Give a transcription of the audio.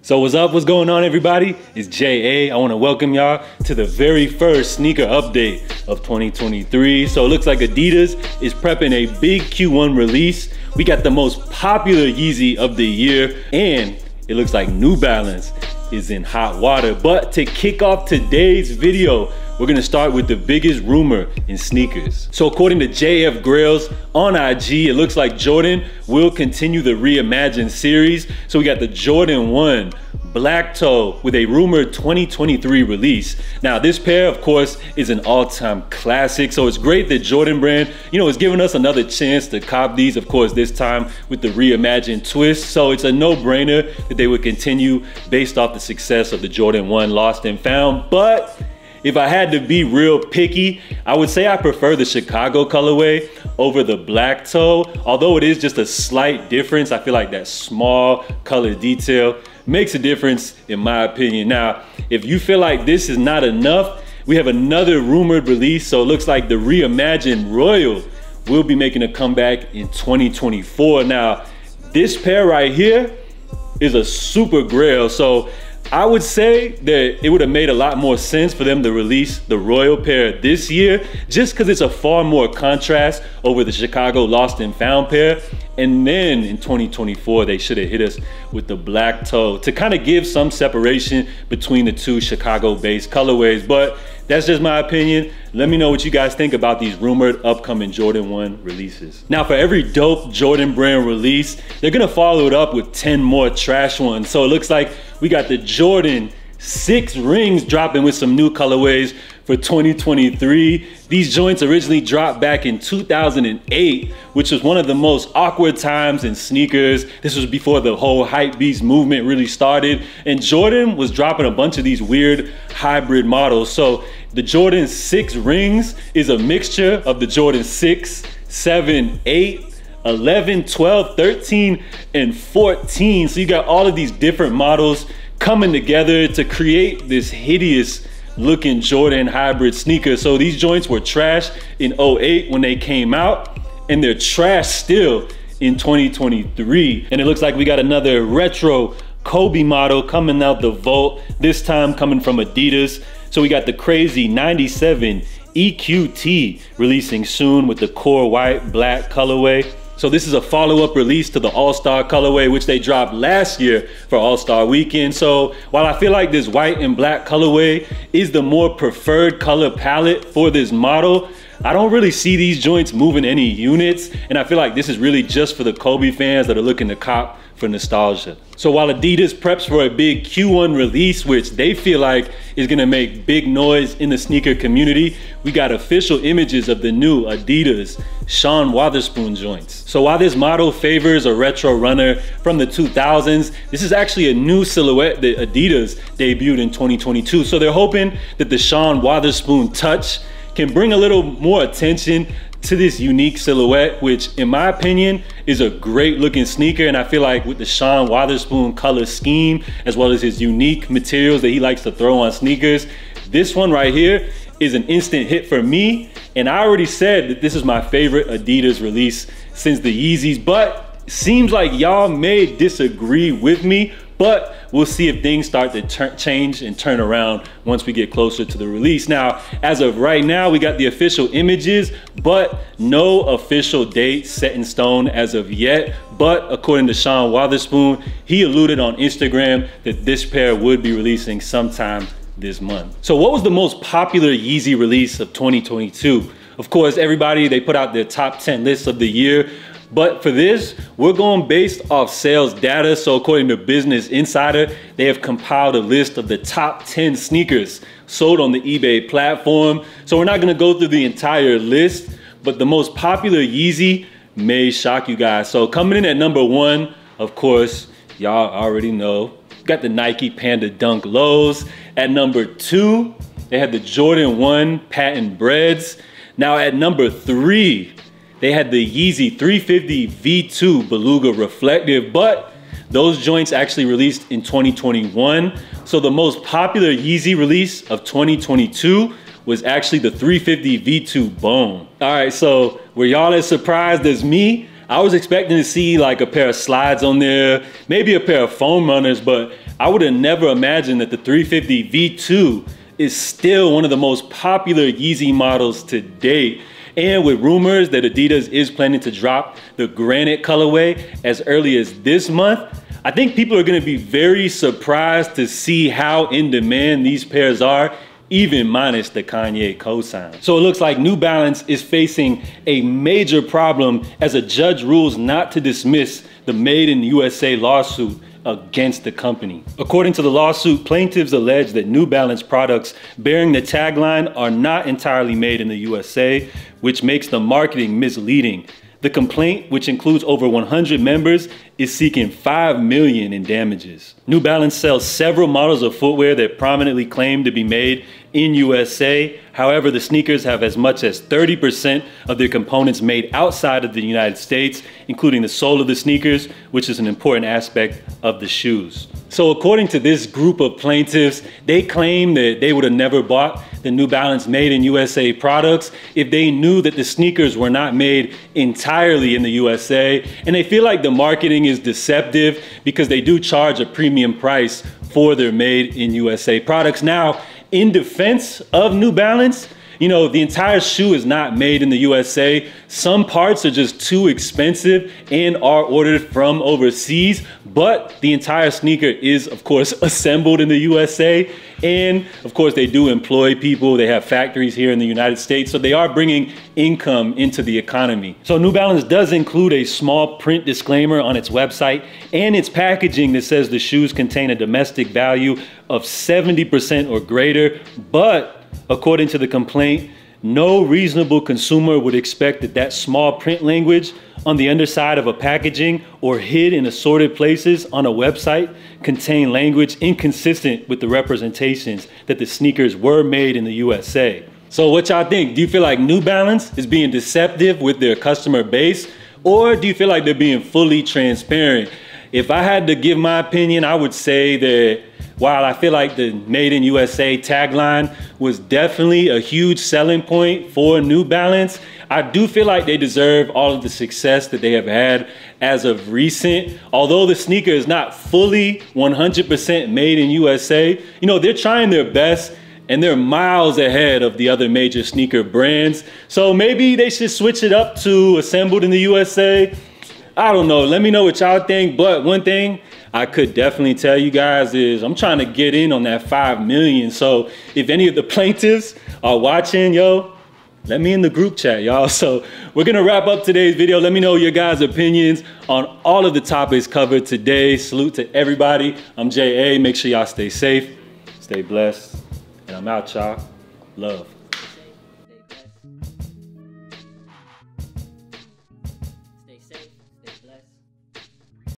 So what's up, what's going on everybody? It's JA. I wanna welcome y'all to the very first sneaker update of 2023. So it looks like Adidas is prepping a big Q1 release. We got the most popular Yeezy of the year, and it looks like New Balance is in hot water. But to kick off today's video, we're gonna start with the biggest rumor in sneakers. So according to JF Grails on IG, it looks like Jordan will continue the Reimagined series. So we got the Jordan 1 Black Toe with a rumored 2023 release. Now this pair, of course, is an all-time classic. So it's great that Jordan brand, is giving us another chance to cop these, of course, this time with the Reimagined twist. So it's a no-brainer that they would continue based off the success of the Jordan 1 Lost and Found. But if I had to be real picky, I would say I prefer the Chicago colorway over the Black Toe. Although it is just a slight difference, I feel like that small color detail makes a difference in my opinion. Now, if you feel like this is not enough, we have another rumored release. So it looks like the Reimagined Royal will be making a comeback in 2024. Now, this pair right here is a super grail. So I would say that it would have made a lot more sense for them to release the Royal pair this year, just because it's a far more contrast over the Chicago Lost and Found pair. And then in 2024, they should have hit us with the Black Toe to kind of give some separation between the two Chicago-based colorways. But that's just my opinion. Let me know what you guys think about these rumored upcoming Jordan 1 releases. Now, for every dope Jordan brand release, they're gonna follow it up with 10 more trash ones. So it looks like we got the Jordan 6 rings dropping with some new colorways for 2023. These joints originally dropped back in 2008, which was one of the most awkward times in sneakers. This was before the whole hypebeast movement really started. And Jordan was dropping a bunch of these weird hybrid models. So the Jordan 6 rings is a mixture of the Jordan 6, 7, 8, 11, 12, 13, and 14. So you got all of these different models coming together to create this hideous looking Jordan hybrid sneaker. So these joints were trash in 08 when they came out, and they're trash still in 2023. And it looks like we got another retro Kobe model coming out the vault, this time coming from Adidas. So we got the crazy 97 EQT releasing soon with the core white black colorway. So this is a follow-up release to the All-Star colorway, which they dropped last year for All-Star Weekend. So while I feel like this white and black colorway is the more preferred color palette for this model, I don't really see these joints moving any units. And I feel like this is really just for the Kobe fans that are looking to cop for nostalgia. So while Adidas preps for a big Q1 release, which they feel like is gonna make big noise in the sneaker community, we got official images of the new Adidas Sean Wotherspoon joints. So while this model favors a retro runner from the 2000s, this is actually a new silhouette that Adidas debuted in 2022. So they're hoping that the Sean Wotherspoon touch can bring a little more attention to this unique silhouette, which in my opinion is a great looking sneaker. And I feel like with the Sean Wotherspoon color scheme, as well as his unique materials that he likes to throw on sneakers, this one right here is an instant hit for me. And I already said that this is my favorite Adidas release since the Yeezys, but seems like y'all may disagree with me. But we'll see if things start to change and turn around once we get closer to the release. Now, as of right now, we got the official images, but no official date set in stone as of yet. But according to Sean Wotherspoon, he alluded on Instagram that this pair would be releasing sometime this month. So what was the most popular Yeezy release of 2022? Of course, everybody, they put out their top 10 lists of the year. But for this, we're going based off sales data. So according to Business Insider, they have compiled a list of the top 10 sneakers sold on the eBay platform. So we're not gonna go through the entire list, but the most popular Yeezy may shock you guys. So coming in at number 1, of course, y'all already know, got the Nike Panda Dunk Lows. At number 2, they had the Jordan 1 Patent Breads. Now at number 3, they had the Yeezy 350 V2 Beluga Reflective, but those joints actually released in 2021. So the most popular Yeezy release of 2022 was actually the 350 V2 Bone. All right, so were y'all as surprised as me? I was expecting to see like a pair of slides on there, maybe a pair of foam runners, but I would have never imagined that the 350 V2 is still one of the most popular Yeezy models to date. And with rumors that Adidas is planning to drop the Granite colorway as early as this month, I think people are gonna be very surprised to see how in demand these pairs are, even minus the Kanye cosign. So it looks like New Balance is facing a major problem as a judge rules not to dismiss the Made in USA lawsuit against the company. According to the lawsuit, plaintiffs allege that New Balance products bearing the tagline are not entirely made in the USA, which makes the marketing misleading. The complaint, which includes over 100 members, is seeking $5 million in damages. New Balance sells several models of footwear that prominently claim to be made in USA. However, the sneakers have as much as 30% of their components made outside of the United States, including the sole of the sneakers, which is an important aspect of the shoes. So according to this group of plaintiffs, they claim that they would have never bought the New Balance Made in USA products if they knew that the sneakers were not made entirely in the USA. And they feel like the marketing is deceptive because they do charge a premium price for their Made in USA products. Now, in defense of New Balance, you know, the entire shoe is not made in the USA. Some parts are just too expensive and are ordered from overseas, but the entire sneaker is, of course, assembled in the USA. And of course, they do employ people. They have factories here in the United States, so they are bringing income into the economy. So New Balance does include a small print disclaimer on its website and its packaging that says the shoes contain a domestic value of 70% or greater, but according to the complaint, no reasonable consumer would expect that that small print language on the underside of a packaging or hid in assorted places on a website contain language inconsistent with the representations that the sneakers were made in the USA. So what y'all think? Do you feel like New Balance is being deceptive with their customer base, or do you feel like they're being fully transparent? If I had to give my opinion, I would say that while I feel like the Made in USA tagline was definitely a huge selling point for New Balance, I do feel like they deserve all of the success that they have had as of recent. Although the sneaker is not fully 100% made in USA, you know, they're trying their best and they're miles ahead of the other major sneaker brands. So maybe they should switch it up to assembled in the USA. I don't know, let me know what y'all think. But one thing I could definitely tell you guys is I'm trying to get in on that 5 million. So if any of the plaintiffs are watching, yo, let me in the group chat, y'all. So we're gonna wrap up today's video. Let me know your guys' opinions on all of the topics covered today. Salute to everybody. I'm JA. Make sure y'all stay safe, stay blessed, and I'm out, y'all. Love.